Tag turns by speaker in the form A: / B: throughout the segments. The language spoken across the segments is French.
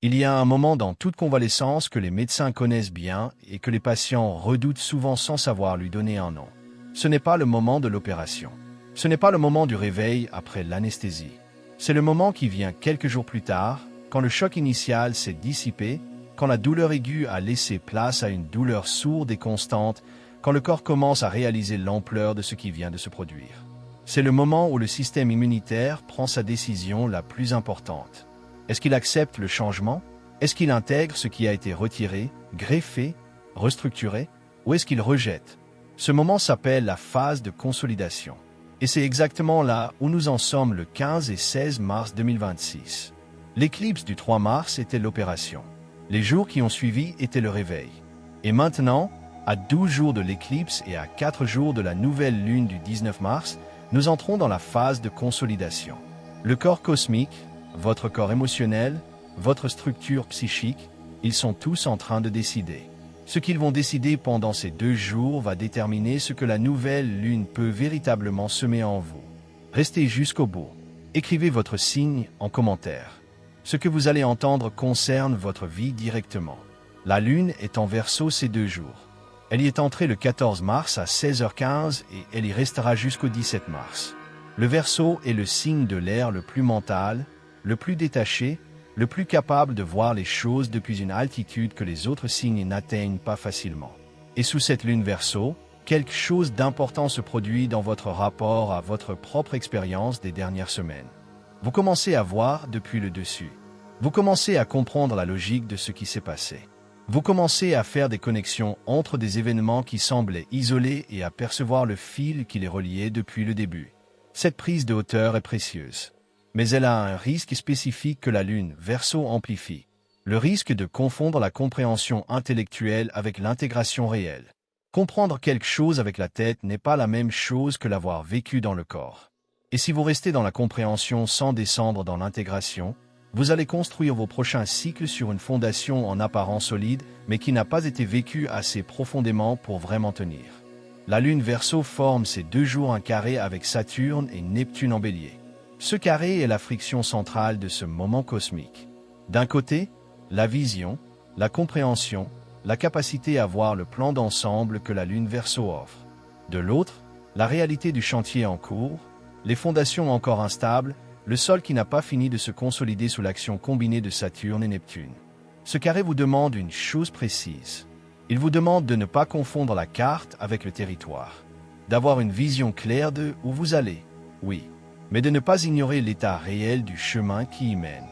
A: Il y a un moment dans toute convalescence que les médecins connaissent bien et que les patients redoutent souvent sans savoir lui donner un nom. Ce n'est pas le moment de l'opération. Ce n'est pas le moment du réveil après l'anesthésie. C'est le moment qui vient quelques jours plus tard, quand le choc initial s'est dissipé, quand la douleur aiguë a laissé place à une douleur sourde et constante, quand le corps commence à réaliser l'ampleur de ce qui vient de se produire. C'est le moment où le système immunitaire prend sa décision la plus importante. Est-ce qu'il accepte le changement? Est-ce qu'il intègre ce qui a été retiré, greffé, restructuré? Ou est-ce qu'il rejette? Ce moment s'appelle la phase de consolidation. Et c'est exactement là où nous en sommes le 15 et 16 mars 2026. L'éclipse du 3 mars était l'opération. Les jours qui ont suivi étaient le réveil. Et maintenant, à 12 jours de l'éclipse et à 4 jours de la nouvelle lune du 19 mars, nous entrons dans la phase de consolidation. Le corps cosmique, votre corps émotionnel, votre structure psychique, ils sont tous en train de décider. Ce qu'ils vont décider pendant ces 2 jours va déterminer ce que la nouvelle lune peut véritablement semer en vous. Restez jusqu'au bout. Écrivez votre signe en commentaire. Ce que vous allez entendre concerne votre vie directement. La lune est en Verseau ces 2 jours. Elle y est entrée le 14 mars à 16h15 et elle y restera jusqu'au 17 mars. Le Verseau est le signe de l'air le plus mental, le plus détaché, le plus capable de voir les choses depuis une altitude que les autres signes n'atteignent pas facilement. Et sous cette lune Verseau, quelque chose d'important se produit dans votre rapport à votre propre expérience des dernières semaines. Vous commencez à voir depuis le dessus. Vous commencez à comprendre la logique de ce qui s'est passé. Vous commencez à faire des connexions entre des événements qui semblaient isolés et à percevoir le fil qui les reliait depuis le début. Cette prise de hauteur est précieuse. Mais elle a un risque spécifique que la lune Verseau amplifie. Le risque de confondre la compréhension intellectuelle avec l'intégration réelle. Comprendre quelque chose avec la tête n'est pas la même chose que l'avoir vécu dans le corps. Et si vous restez dans la compréhension sans descendre dans l'intégration, vous allez construire vos prochains cycles sur une fondation en apparence solide, mais qui n'a pas été vécue assez profondément pour vraiment tenir. La lune Verseau forme ces 2 jours un carré avec Saturne et Neptune en Bélier. Ce carré est la friction centrale de ce moment cosmique. D'un côté, la vision, la compréhension, la capacité à voir le plan d'ensemble que la lune Verseau offre. De l'autre, la réalité du chantier en cours, les fondations encore instables, le sol qui n'a pas fini de se consolider sous l'action combinée de Saturne et Neptune. Ce carré vous demande une chose précise. Il vous demande de ne pas confondre la carte avec le territoire. D'avoir une vision claire de où vous allez, oui, mais de ne pas ignorer l'état réel du chemin qui y mène.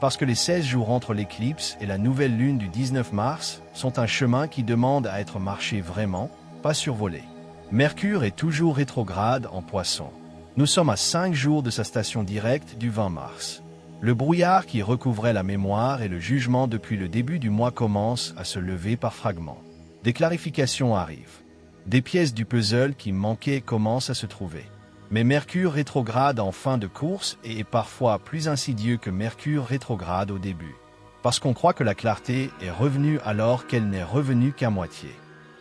A: Parce que les 16 jours entre l'éclipse et la nouvelle lune du 19 mars sont un chemin qui demande à être marché vraiment, pas survolé. Mercure est toujours rétrograde en Poisson. Nous sommes à 5 jours de sa station directe du 20 mars. Le brouillard qui recouvrait la mémoire et le jugement depuis le début du mois commence à se lever par fragments. Des clarifications arrivent. Des pièces du puzzle qui manquaient commencent à se trouver. Mais Mercure rétrograde en fin de course et est parfois plus insidieux que Mercure rétrograde au début. Parce qu'on croit que la clarté est revenue alors qu'elle n'est revenue qu'à moitié.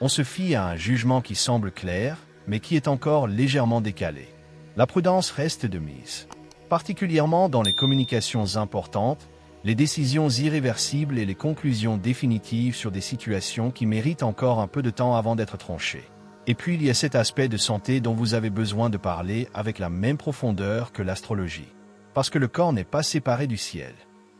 A: On se fie à un jugement qui semble clair, mais qui est encore légèrement décalé. La prudence reste de mise. Particulièrement dans les communications importantes, les décisions irréversibles et les conclusions définitives sur des situations qui méritent encore un peu de temps avant d'être tranchées. Et puis il y a cet aspect de santé dont vous avez besoin de parler avec la même profondeur que l'astrologie. Parce que le corps n'est pas séparé du ciel.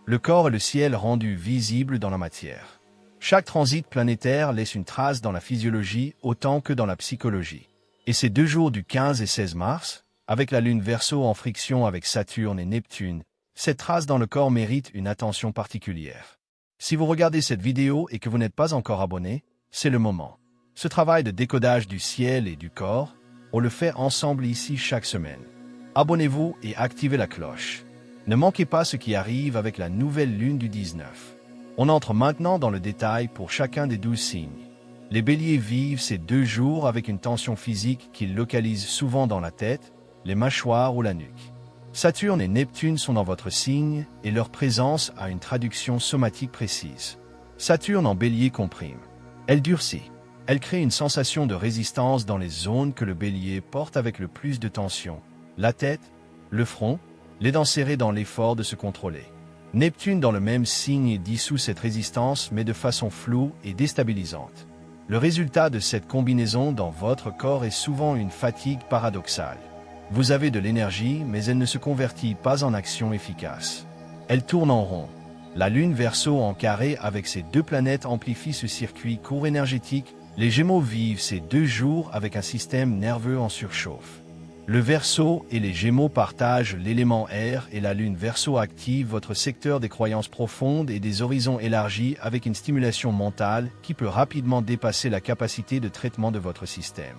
A: Le corps est le ciel rendu visible dans la matière. Chaque transit planétaire laisse une trace dans la physiologie autant que dans la psychologie. Et ces 2 jours du 15 et 16 mars, avec la lune Verseau en friction avec Saturne et Neptune, cette trace dans le corps mérite une attention particulière. Si vous regardez cette vidéo et que vous n'êtes pas encore abonné, c'est le moment. Ce travail de décodage du ciel et du corps, on le fait ensemble ici chaque semaine. Abonnez-vous et activez la cloche. Ne manquez pas ce qui arrive avec la nouvelle lune du 19. On entre maintenant dans le détail pour chacun des 12 signes. Les béliers vivent ces 2 jours avec une tension physique qu'ils localisent souvent dans la tête, les mâchoires ou la nuque. Saturne et Neptune sont dans votre signe et leur présence a une traduction somatique précise. Saturne en bélier comprime. Elle durcit. Elle crée une sensation de résistance dans les zones que le bélier porte avec le plus de tension. La tête, le front, les dents serrées dans l'effort de se contrôler. Neptune dans le même signe dissout cette résistance mais de façon floue et déstabilisante. Le résultat de cette combinaison dans votre corps est souvent une fatigue paradoxale. Vous avez de l'énergie mais elle ne se convertit pas en action efficace. Elle tourne en rond. La Lune Verseau en carré avec ses deux planètes amplifie ce circuit court énergétique. Les Gémeaux vivent ces 2 jours avec un système nerveux en surchauffe. Le Verseau et les Gémeaux partagent l'élément air et la Lune Verseau active votre secteur des croyances profondes et des horizons élargis avec une stimulation mentale qui peut rapidement dépasser la capacité de traitement de votre système.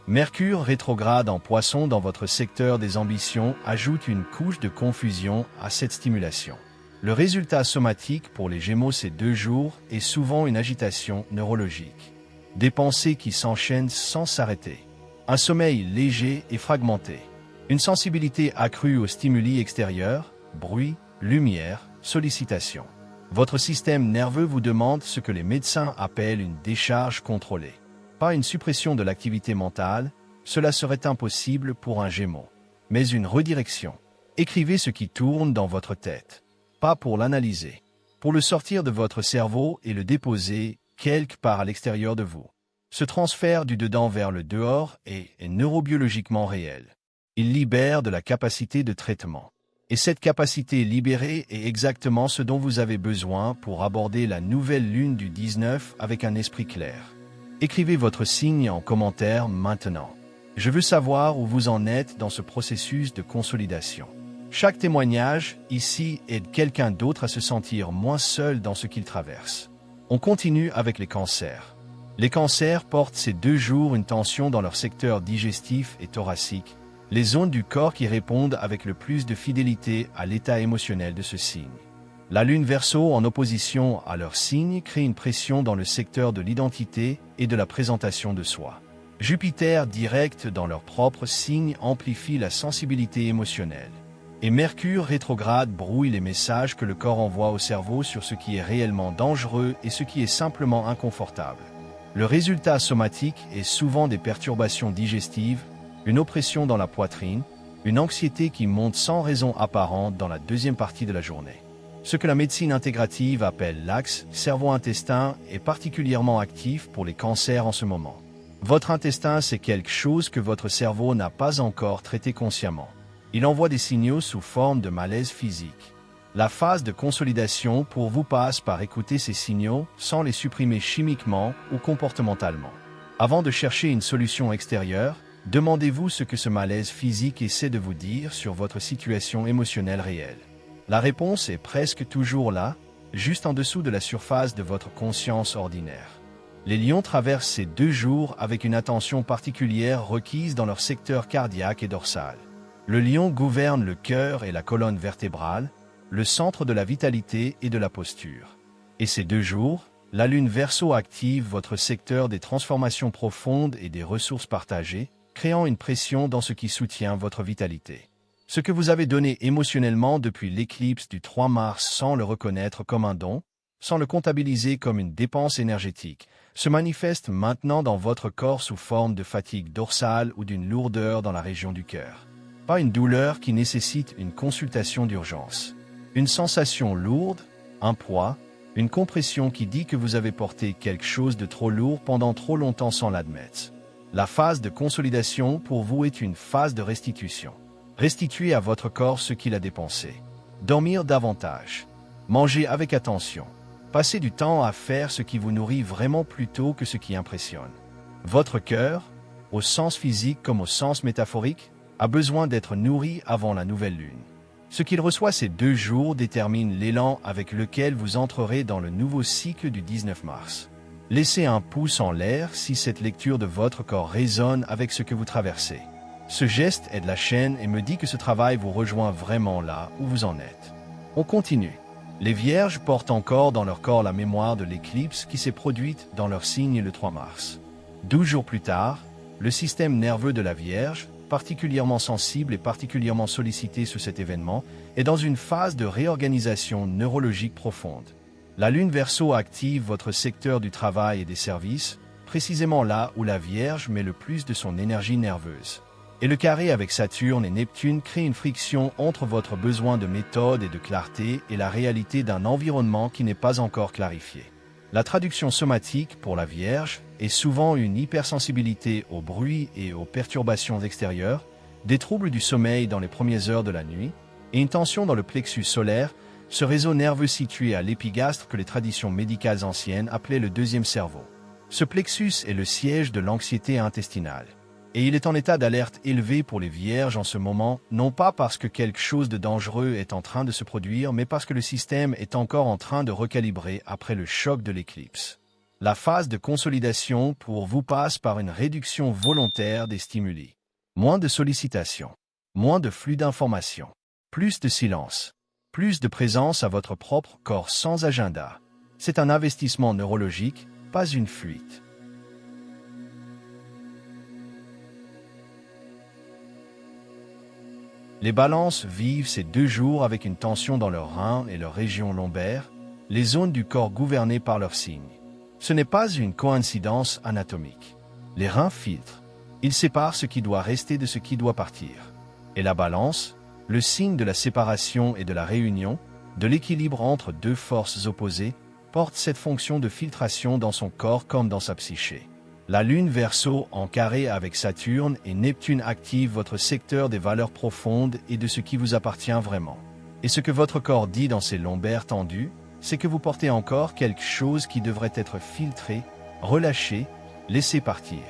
A: Mercure rétrograde en Poisson dans votre secteur des ambitions ajoute une couche de confusion à cette stimulation. Le résultat somatique pour les Gémeaux ces 2 jours est souvent une agitation neurologique. Des pensées qui s'enchaînent sans s'arrêter. Un sommeil léger et fragmenté. Une sensibilité accrue aux stimuli extérieurs, bruit, lumière, sollicitation. Votre système nerveux vous demande ce que les médecins appellent une décharge contrôlée. Pas une suppression de l'activité mentale, cela serait impossible pour un Gémeaux. Mais une redirection. Écrivez ce qui tourne dans votre tête. Pas pour l'analyser. Pour le sortir de votre cerveau et le déposer quelque part à l'extérieur de vous. Ce transfert du dedans vers le dehors est neurobiologiquement réel. Il libère de la capacité de traitement. Et cette capacité libérée est exactement ce dont vous avez besoin pour aborder la nouvelle lune du 19 avec un esprit clair. Écrivez votre signe en commentaire maintenant. Je veux savoir où vous en êtes dans ce processus de consolidation. Chaque témoignage ici aide quelqu'un d'autre à se sentir moins seul dans ce qu'il traverse. On continue avec les cancers. Les cancers portent ces 2 jours une tension dans leur secteur digestif et thoracique, les zones du corps qui répondent avec le plus de fidélité à l'état émotionnel de ce signe. La Lune Verseau en opposition à leur signe crée une pression dans le secteur de l'identité et de la présentation de soi. Jupiter direct dans leur propre signe amplifie la sensibilité émotionnelle. Et Mercure rétrograde brouille les messages que le corps envoie au cerveau sur ce qui est réellement dangereux et ce qui est simplement inconfortable. Le résultat somatique est souvent des perturbations digestives, une oppression dans la poitrine, une anxiété qui monte sans raison apparente dans la deuxième partie de la journée. Ce que la médecine intégrative appelle l'axe cerveau-intestin est particulièrement actif pour les cancers en ce moment. Votre intestin, c'est quelque chose que votre cerveau n'a pas encore traité consciemment. Il envoie des signaux sous forme de malaise physique. La phase de consolidation pour vous passe par écouter ces signaux sans les supprimer chimiquement ou comportementalement. Avant de chercher une solution extérieure, demandez-vous ce que ce malaise physique essaie de vous dire sur votre situation émotionnelle réelle. La réponse est presque toujours là, juste en dessous de la surface de votre conscience ordinaire. Les lions traversent ces 2 jours avec une attention particulière requise dans leur secteur cardiaque et dorsal. Le lion gouverne le cœur et la colonne vertébrale, le centre de la vitalité et de la posture. Et ces 2 jours, la Lune Verseau active votre secteur des transformations profondes et des ressources partagées, créant une pression dans ce qui soutient votre vitalité. Ce que vous avez donné émotionnellement depuis l'éclipse du 3 mars sans le reconnaître comme un don, sans le comptabiliser comme une dépense énergétique, se manifeste maintenant dans votre corps sous forme de fatigue dorsale ou d'une lourdeur dans la région du cœur. Pas une douleur qui nécessite une consultation d'urgence. Une sensation lourde, un poids, une compression qui dit que vous avez porté quelque chose de trop lourd pendant trop longtemps sans l'admettre. La phase de consolidation pour vous est une phase de restitution. Restituez à votre corps ce qu'il a dépensé. Dormir davantage. Manger avec attention. Passez du temps à faire ce qui vous nourrit vraiment plutôt que ce qui impressionne. Votre cœur, au sens physique comme au sens métaphorique, a besoin d'être nourri avant la nouvelle lune. Ce qu'il reçoit ces 2 jours détermine l'élan avec lequel vous entrerez dans le nouveau cycle du 19 mars. Laissez un pouce en l'air si cette lecture de votre corps résonne avec ce que vous traversez. Ce geste est de la chaîne et me dit que ce travail vous rejoint vraiment là où vous en êtes. On continue. Les Vierges portent encore dans leur corps la mémoire de l'éclipse qui s'est produite dans leur signe le 3 mars. 12 jours plus tard, le système nerveux de la Vierge, particulièrement sensible et particulièrement sollicité sur cet événement, est dans une phase de réorganisation neurologique profonde. La Lune Verseau active votre secteur du travail et des services, précisément là où la Vierge met le plus de son énergie nerveuse. Et le carré avec Saturne et Neptune crée une friction entre votre besoin de méthode et de clarté et la réalité d'un environnement qui n'est pas encore clarifié. La traduction somatique pour la Vierge est souvent une hypersensibilité au bruit et aux perturbations extérieures, des troubles du sommeil dans les premières heures de la nuit, et une tension dans le plexus solaire, ce réseau nerveux situé à l'épigastre que les traditions médicales anciennes appelaient le deuxième cerveau. Ce plexus est le siège de l'anxiété intestinale. Et il est en état d'alerte élevé pour les Vierges en ce moment, non pas parce que quelque chose de dangereux est en train de se produire, mais parce que le système est encore en train de recalibrer après le choc de l'éclipse. La phase de consolidation pour vous passe par une réduction volontaire des stimuli. Moins de sollicitations, moins de flux d'informations, plus de silence, plus de présence à votre propre corps sans agenda. C'est un investissement neurologique, pas une fuite. Les balances vivent ces 2 jours avec une tension dans leurs reins et leur région lombaire, les zones du corps gouvernées par leurs signes. Ce n'est pas une coïncidence anatomique. Les reins filtrent. Ils séparent ce qui doit rester de ce qui doit partir. Et la balance, le signe de la séparation et de la réunion, de l'équilibre entre 2 forces opposées, porte cette fonction de filtration dans son corps comme dans sa psyché. La Lune Verseau en carré avec Saturne et Neptune active votre secteur des valeurs profondes et de ce qui vous appartient vraiment. Et ce que votre corps dit dans ses lombaires tendus, c'est que vous portez encore quelque chose qui devrait être filtré, relâché, laissé partir.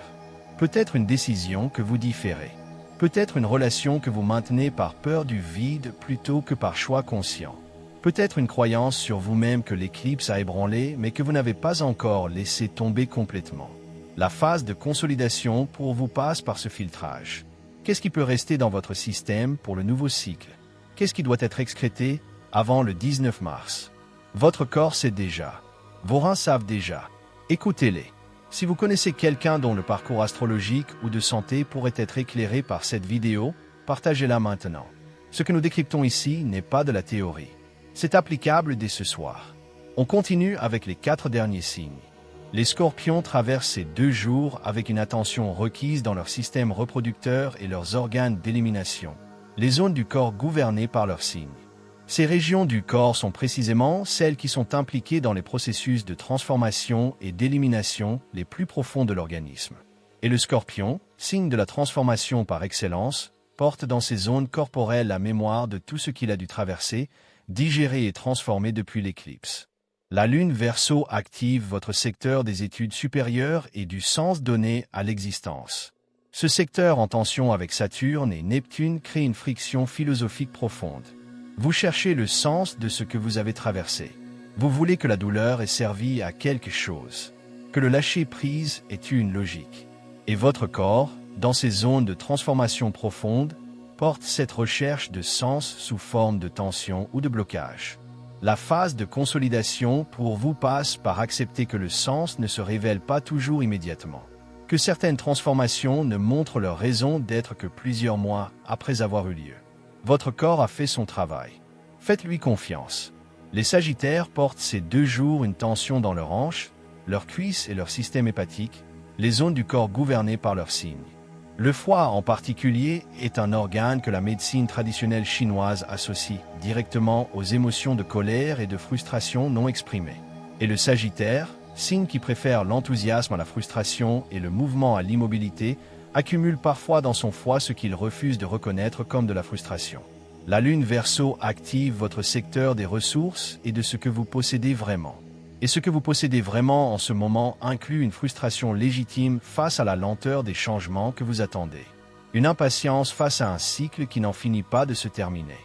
A: Peut-être une décision que vous différez. Peut-être une relation que vous maintenez par peur du vide plutôt que par choix conscient. Peut-être une croyance sur vous-même que l'éclipse a ébranlé mais que vous n'avez pas encore laissé tomber complètement. La phase de consolidation pour vous passe par ce filtrage. Qu'est-ce qui peut rester dans votre système pour le nouveau cycle? Qu'est-ce qui doit être excrété avant le 19 mars? Votre corps sait déjà. Vos reins savent déjà. Écoutez-les. Si vous connaissez quelqu'un dont le parcours astrologique ou de santé pourrait être éclairé par cette vidéo, partagez-la maintenant. Ce que nous décryptons ici n'est pas de la théorie. C'est applicable dès ce soir. On continue avec les 4 derniers signes. Les Scorpions traversent ces 2 jours avec une attention requise dans leur système reproducteur et leurs organes d'élimination, les zones du corps gouvernées par leurs signes. Ces régions du corps sont précisément celles qui sont impliquées dans les processus de transformation et d'élimination les plus profonds de l'organisme. Et le Scorpion, signe de la transformation par excellence, porte dans ses zones corporelles la mémoire de tout ce qu'il a dû traverser, digérer et transformer depuis l'éclipse. La Lune Verseau active votre secteur des études supérieures et du sens donné à l'existence. Ce secteur en tension avec Saturne et Neptune crée une friction philosophique profonde. Vous cherchez le sens de ce que vous avez traversé. Vous voulez que la douleur ait servi à quelque chose, que le lâcher-prise ait eu une logique. Et votre corps, dans ces zones de transformation profonde, porte cette recherche de sens sous forme de tension ou de blocage. La phase de consolidation pour vous passe par accepter que le sens ne se révèle pas toujours immédiatement, que certaines transformations ne montrent leur raison d'être que plusieurs mois après avoir eu lieu. Votre corps a fait son travail. Faites-lui confiance. Les Sagittaires portent ces 2 jours une tension dans leurs hanches, leurs cuisses et leur système hépatique, les zones du corps gouvernées par leurs signes. Le foie en particulier est un organe que la médecine traditionnelle chinoise associe directement aux émotions de colère et de frustration non exprimées. Et le Sagittaire, signe qui préfère l'enthousiasme à la frustration et le mouvement à l'immobilité, accumule parfois dans son foie ce qu'il refuse de reconnaître comme de la frustration. La Lune Verseau active votre secteur des ressources et de ce que vous possédez vraiment. Et ce que vous possédez vraiment en ce moment inclut une frustration légitime face à la lenteur des changements que vous attendez. Une impatience face à un cycle qui n'en finit pas de se terminer.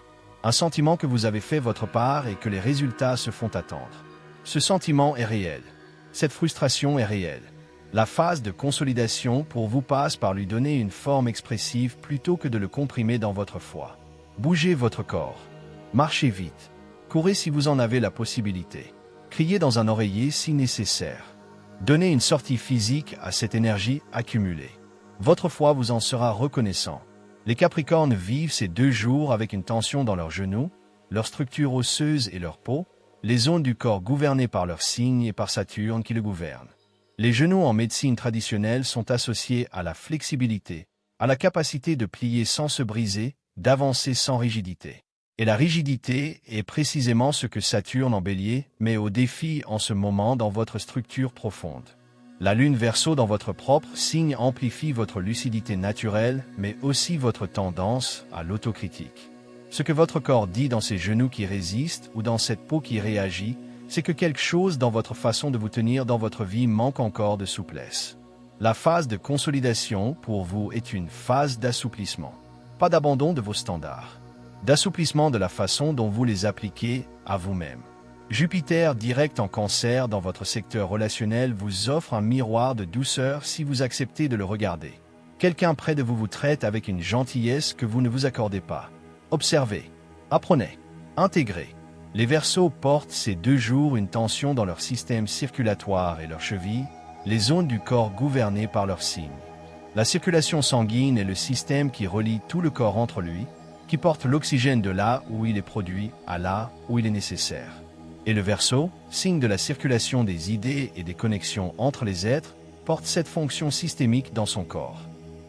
A: Un sentiment que vous avez fait votre part et que les résultats se font attendre. Ce sentiment est réel. Cette frustration est réelle. La phase de consolidation pour vous passe par lui donner une forme expressive plutôt que de le comprimer dans votre foie. Bougez votre corps. Marchez vite. Courez si vous en avez la possibilité. Criez dans un oreiller si nécessaire. Donnez une sortie physique à cette énergie accumulée. Votre foie vous en sera reconnaissant. Les Capricornes vivent ces 2 jours avec une tension dans leurs genoux, leur structure osseuse et leur peau, les zones du corps gouvernées par leurs signes et par Saturne qui le gouverne. Les genoux en médecine traditionnelle sont associés à la flexibilité, a la capacité de plier sans se briser, d'avancer sans rigidité. Et la rigidité est précisément ce que Saturne en Bélier met au défi en ce moment dans votre structure profonde. La Lune Verseau dans votre propre signe amplifie votre lucidité naturelle, mais aussi votre tendance à l'autocritique. Ce que votre corps dit dans ces genoux qui résistent ou dans cette peau qui réagit, c'est que quelque chose dans votre façon de vous tenir dans votre vie manque encore de souplesse. La phase de consolidation pour vous est une phase d'assouplissement, pas d'abandon de vos standards, d'assouplissement de la façon dont vous les appliquez à vous-même. Jupiter direct en Cancer dans votre secteur relationnel vous offre un miroir de douceur si vous acceptez de le regarder. Quelqu'un près de vous vous traite avec une gentillesse que vous ne vous accordez pas. Observez, apprenez, intégrez. Les Verseaux portent ces 2 jours une tension dans leur système circulatoire et leurs chevilles, les zones du corps gouvernées par leurs signes. La circulation sanguine est le système qui relie tout le corps entre lui, qui porte l'oxygène de là où il est produit à là où il est nécessaire. Et le Verseau, signe de la circulation des idées et des connexions entre les êtres, porte cette fonction systémique dans son corps.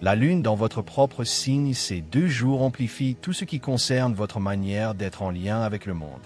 A: La Lune dans votre propre signe ces 2 jours amplifie tout ce qui concerne votre manière d'être en lien avec le monde.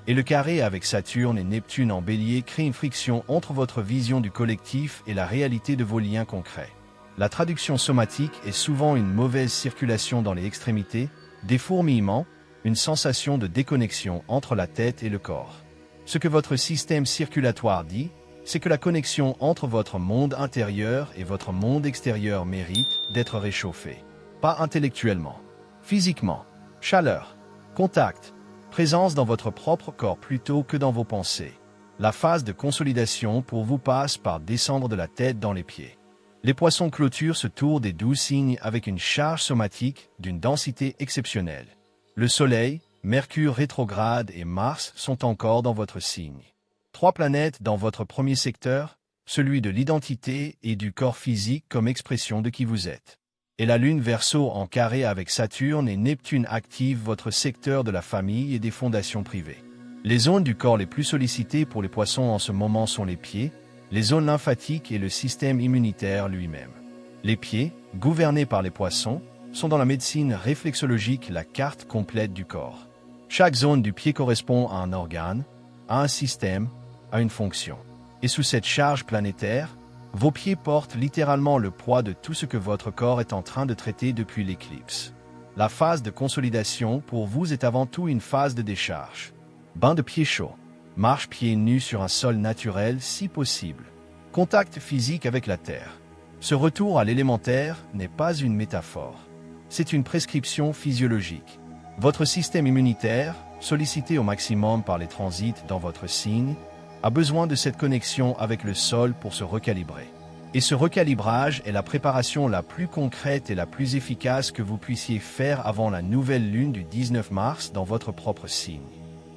A: Et le carré avec Saturne et Neptune en Bélier crée une friction entre votre vision du collectif et la réalité de vos liens concrets. La traduction somatique est souvent une mauvaise circulation dans les extrémités, des fourmillements, une sensation de déconnexion entre la tête et le corps. Ce que votre système circulatoire dit, c'est que la connexion entre votre monde intérieur et votre monde extérieur mérite d'être réchauffée. Pas intellectuellement, physiquement, chaleur, contact, présence dans votre propre corps plutôt que dans vos pensées. La phase de consolidation pour vous passe par descendre de la tête dans les pieds. Les Poissons clôturent ce tour des 12 signes avec une charge somatique d'une densité exceptionnelle. Le Soleil, Mercure rétrograde et Mars sont encore dans votre signe. 3 planètes dans votre premier secteur, celui de l'identité et du corps physique comme expression de qui vous êtes. Et la Lune Verseau en carré avec Saturne et Neptune active votre secteur de la famille et des fondations privées. Les zones du corps les plus sollicitées pour les Poissons en ce moment sont les pieds, les zones lymphatiques et le système immunitaire lui-même. Les pieds, gouvernés par les Poissons, sont dans la médecine réflexologique la carte complète du corps. Chaque zone du pied correspond à un organe, à un système, à une fonction. Et sous cette charge planétaire, vos pieds portent littéralement le poids de tout ce que votre corps est en train de traiter depuis l'éclipse. La phase de consolidation pour vous est avant tout une phase de décharge. Bain de pieds chauds, marche pieds nus sur un sol naturel si possible, contact physique avec la terre. Ce retour à l'élémentaire n'est pas une métaphore. C'est une prescription physiologique. Votre système immunitaire, sollicité au maximum par les transits dans votre signe, a besoin de cette connexion avec le sol pour se recalibrer. Et ce recalibrage est la préparation la plus concrète et la plus efficace que vous puissiez faire avant la nouvelle lune du 19 mars dans votre propre signe.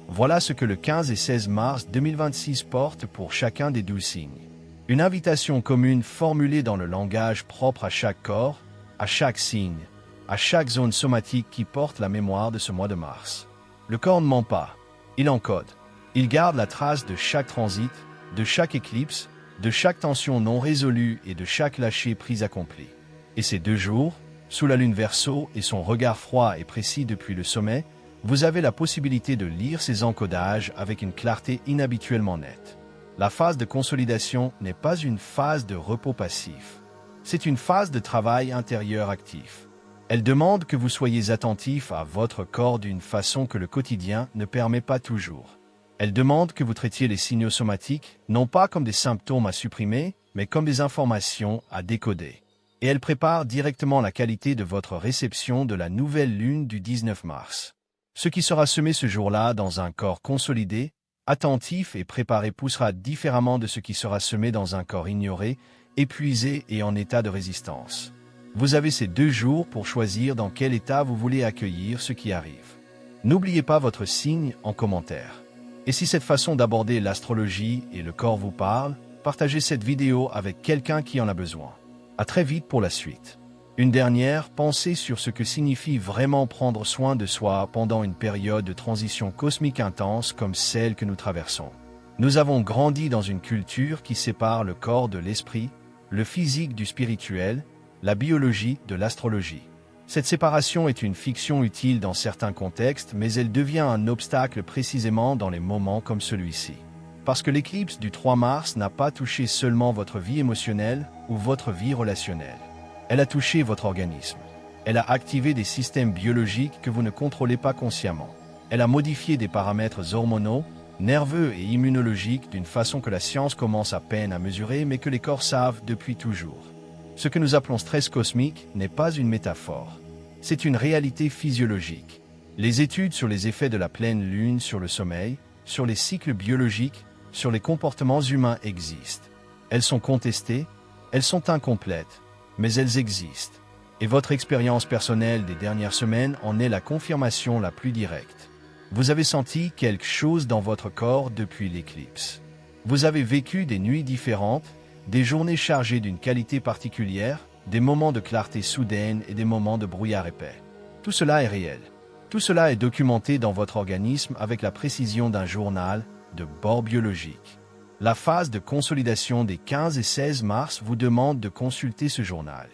A: Voilà ce que le 15 et 16 mars 2026 porte pour chacun des 12 signes. Une invitation commune formulée dans le langage propre à chaque corps, à chaque signe, à chaque zone somatique qui porte la mémoire de ce mois de mars. Le corps ne ment pas, il encode. Il garde la trace de chaque transit, de chaque éclipse, de chaque tension non résolue et de chaque lâcher-prise accompli. Et ces 2 jours, sous la Lune Verseau et son regard froid et précis depuis le sommet, vous avez la possibilité de lire ces encodages avec une clarté inhabituellement nette. La phase de consolidation n'est pas une phase de repos passif. C'est une phase de travail intérieur actif. Elle demande que vous soyez attentif à votre corps d'une façon que le quotidien ne permet pas toujours. Elle demande que vous traitiez les signaux somatiques, non pas comme des symptômes à supprimer, mais comme des informations à décoder. Et elle prépare directement la qualité de votre réception de la nouvelle lune du 19 mars. Ce qui sera semé ce jour-là dans un corps consolidé, attentif et préparé poussera différemment de ce qui sera semé dans un corps ignoré, épuisé et en état de résistance. Vous avez ces 2 jours pour choisir dans quel état vous voulez accueillir ce qui arrive. N'oubliez pas votre signe en commentaire. Et si cette façon d'aborder l'astrologie et le corps vous parle, partagez cette vidéo avec quelqu'un qui en a besoin. À très vite pour la suite. Une dernière pensée sur ce que signifie vraiment prendre soin de soi pendant une période de transition cosmique intense comme celle que nous traversons. Nous avons grandi dans une culture qui sépare le corps de l'esprit, le physique du spirituel, la biologie de l'astrologie. Cette séparation est une fiction utile dans certains contextes, mais elle devient un obstacle précisément dans les moments comme celui-ci. Parce que l'éclipse du 3 mars n'a pas touché seulement votre vie émotionnelle ou votre vie relationnelle. Elle a touché votre organisme. Elle a activé des systèmes biologiques que vous ne contrôlez pas consciemment. Elle a modifié des paramètres hormonaux, nerveux et immunologiques d'une façon que la science commence à peine à mesurer, mais que les corps savent depuis toujours. Ce que nous appelons stress cosmique n'est pas une métaphore. C'est une réalité physiologique. Les études sur les effets de la pleine lune sur le sommeil, sur les cycles biologiques, sur les comportements humains existent. Elles sont contestées, elles sont incomplètes, mais elles existent. Et votre expérience personnelle des dernières semaines en est la confirmation la plus directe. Vous avez senti quelque chose dans votre corps depuis l'éclipse. Vous avez vécu des nuits différentes, des journées chargées d'une qualité particulière, des moments de clarté soudaine et des moments de brouillard épais. Tout cela est réel. Tout cela est documenté dans votre organisme avec la précision d'un journal de bord biologique. La phase de consolidation des 15 et 16 mars vous demande de consulter ce journal.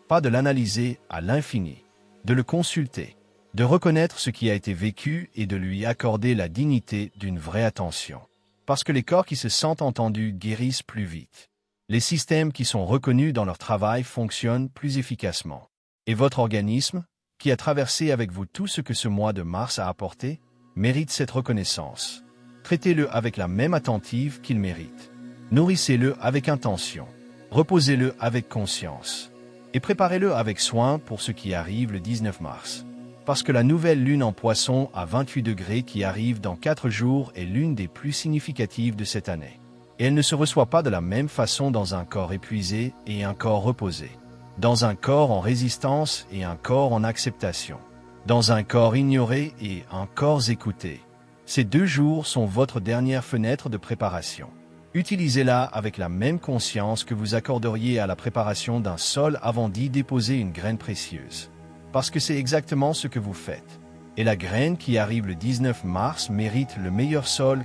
A: Pas de l'analyser à l'infini, de le consulter, de reconnaître ce qui a été vécu et de lui accorder la dignité d'une vraie attention. Parce que les corps qui se sentent entendus guérissent plus vite. Les systèmes qui sont reconnus dans leur travail fonctionnent plus efficacement. Et votre organisme, qui a traversé avec vous tout ce que ce mois de mars a apporté, mérite cette reconnaissance. Traitez-le avec la même attentive qu'il mérite. Nourrissez-le avec intention. Reposez-le avec conscience. Et préparez-le avec soin pour ce qui arrive le 19 mars. Parce que la nouvelle lune en Poisson à 28 degrés qui arrive dans 4 jours est l'une des plus significatives de cette année. Et elle ne se reçoit pas de la même façon dans un corps épuisé et un corps reposé. Dans un corps en résistance et un corps en acceptation. Dans un corps ignoré et un corps écouté. Ces 2 jours sont votre dernière fenêtre de préparation. Utilisez-la avec la même conscience que vous accorderiez à la préparation d'un sol avant d'y déposer une graine précieuse. Parce que c'est exactement ce que vous faites. Et la graine qui arrive le 19 mars mérite le meilleur sol